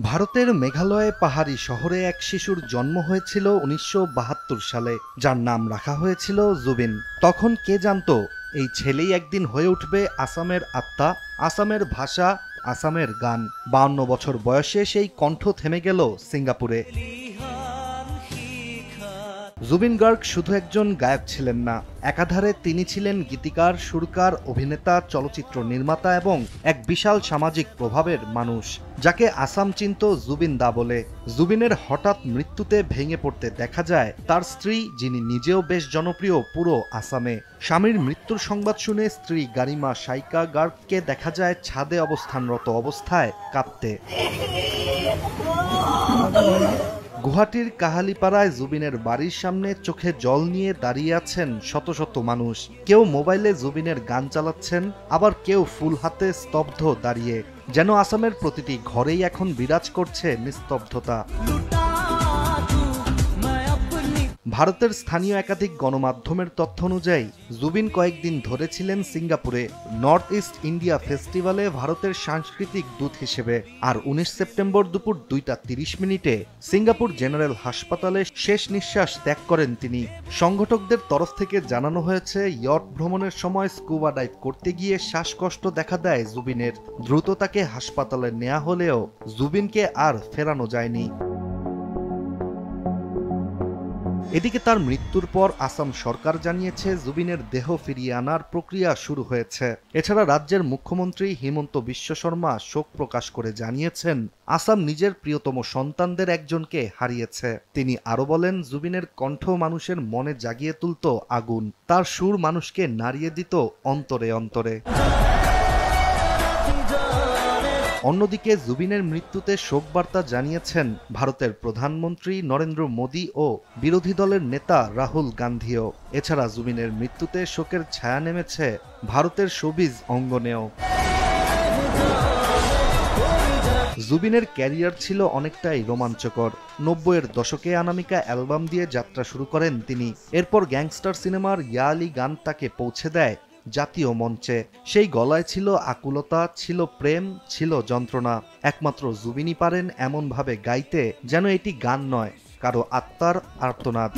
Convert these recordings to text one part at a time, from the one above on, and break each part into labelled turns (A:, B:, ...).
A: ভারতের মেঘালয়ে পাহাড়ি শহরে এক শিশুর জন্ম হয়েছিল ১৯৭২ সালে, যার নাম রাখা হয়েছিল জুবিন। তখন কে জানতো এই ছেলেই একদিন হয়ে উঠবে আসামের আত্মা, আসামের ভাষা, আসামের গান। ৫২ বছর বয়সে সেই কণ্ঠ থেমে গেল সিঙ্গাপুরে। জুবিন গার্গ শুধু একজন গায়ক ছিলেন না, একাধারে তিনি ছিলেন গীতিকার, সুরকার, অভিনেতা, চলচ্চিত্র নির্মাতা এবং এক বিশাল সামাজিক প্রভাবের মানুষ, যাকে আসাম চিনত জুবিন দা বলে। জুবিনের হঠাৎ মৃত্যুতে ভেঙে পড়তে দেখা যায় তার স্ত্রী, যিনি নিজেও বেশ জনপ্রিয় পুরো আসামে। স্বামীর মৃত্যুর সংবাদ শুনে স্ত্রী গারিমা সাইকা গার্গকে দেখা যায় ছাদে অবস্থানরত অবস্থায় কাঁদতে। গুয়াহাটির কাহালিপাড়ায় জুবিনের বাড়ির সামনে চোখে জল নিয়ে দাঁড়িয়ে আছেন শত শত মানুষ। কেউ মোবাইলে জুবিনের গান চালাচ্ছেন, আবার কেউ ফুল হাতে স্তব্ধ দাঁড়িয়ে, যেন আসামের প্রতিটি ঘরেই এখন বিরাজ করছে নিস্তব্ধতা। ভারতের স্থানীয় একাধিক গণমাধ্যমের তথ্য অনুযায়ী জুবিন কয়েকদিন ধরে ছিলেন সিঙ্গাপুরে নর্থ ইস্ট ইন্ডিয়া ফেস্টিভ্যালে ভারতের সাংস্কৃতিক দূত হিসেবে। আর ১৯ সেপ্টেম্বর দুপুর ২টা ৩০ সিঙ্গাপুর জেনারেল হাসপাতালে শেষ নিঃশ্বাস ত্যাগ করেন তিনি। সংগঠকদের তরফ থেকে জানানো হয়েছে, ইয়ট ভ্রমণের সময় স্কুবা ডাইভ করতে গিয়ে শ্বাসকষ্ট দেখা দেয় জুবিনের। দ্রুত তাকে হাসপাতালে নেওয়া হলেও জুবিনকে আর ফেরানো যায়নি। এদিকে তার মৃত্যুর পর আসাম সরকার জানিয়েছে জুবিনের দেহ ফিরিয়ে আনার প্রক্রিয়া শুরু হয়েছে। এছাড়া রাজ্যের মুখ্যমন্ত্রী হিমন্ত বিশ্ব শর্মা শোক প্রকাশ করে জানিয়েছেন, আসাম নিজের প্রিয়তম সন্তানদের একজনকে হারিয়েছে। তিনি আরো বলেন, জুবিনের কণ্ঠ মানুষের মনে জাগিয়ে তুলত আগুন, তার সুর মানুষকে নাড়িয়ে দিত অন্তরে অন্তরে। অন্যদিকে জুবিনের মৃত্যুতে শোকবার্তা জানিয়েছেন ভারতের প্রধানমন্ত্রী নরেন্দ্র মোদী ও বিরোধী দলের নেতা রাহুল গান্ধীও। এছাড়া জুবিনের মৃত্যুতে শোকের ছায়া নেমেছে ভারতের শোবিজ অঙ্গনেও। জুবিনের ক্যারিয়ার ছিল অনেকটাই রোমাঞ্চকর। ৯০-এর দশকে অনামিকা অ্যালবাম দিয়ে যাত্রা শুরু করেন তিনি। এরপর গ্যাংস্টার সিনেমার ইয়া আলি গান তাকে পৌঁছে দেয় জাতীয় মঞ্চে। সেই গলায় ছিল আকুলতা, ছিল প্রেম, ছিল যন্ত্রণা। একমাত্র জুবিনই পারেন এমনভাবে গাইতে যেন এটি গান নয়, কারো আত্মার আর্তনাদ।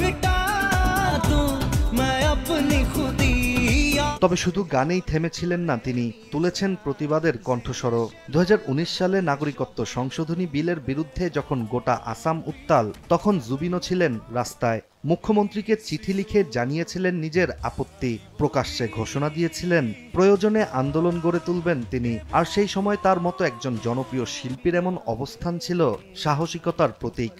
A: তবে শুধু গানেই থেমেছিলেন না তিনি, তুলেছেন প্রতিবাদের কণ্ঠস্বরও। ২০১৯ সালে নাগরিকত্ব সংশোধনী বিলের বিরুদ্ধে যখন গোটা আসাম উত্তাল, তখন জুবিনও ছিলেন রাস্তায়। মুখ্যমন্ত্রীকে চিঠি লিখে জানিয়েছিলেন নিজের আপত্তি, প্রকাশ্যে ঘোষণা দিয়েছিলেন প্রয়োজনে আন্দোলন গড়ে তুলবেন তিনি। আর সেই সময় তার মতো একজন জনপ্রিয় শিল্পীর এমন অবস্থান ছিল সাহসিকতার প্রতীক।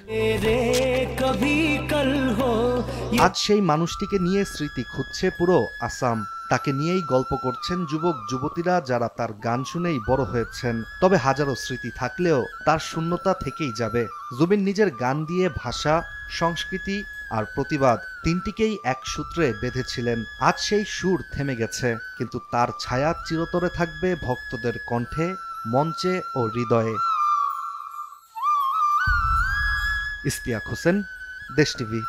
A: আজ সেই মানুষটিকে নিয়ে স্মৃতি খুঁজছে পুরো আসাম। তাকে নিয়েই গল্প করছেন যুবক যুবতীরা, যারা তার গান শুনেই বড় হয়েছেন। তবে হাজারো স্মৃতি থাকলেও তার শূন্যতা থেকেই যাবে। জুবিন নিজের গান দিয়ে ভাষা, সংস্কৃতি আর প্রতিবাদ তিনটিকেই এক সূত্রে বেঁধেছিলেন। আজ সেই সুর থেমে গেছে, কিন্তু তার ছায়া চিরতরে থাকবে ভক্তদের কণ্ঠে, মঞ্চে ও হৃদয়ে। ইশতিয়াক হোসেন, দেশ টিভি।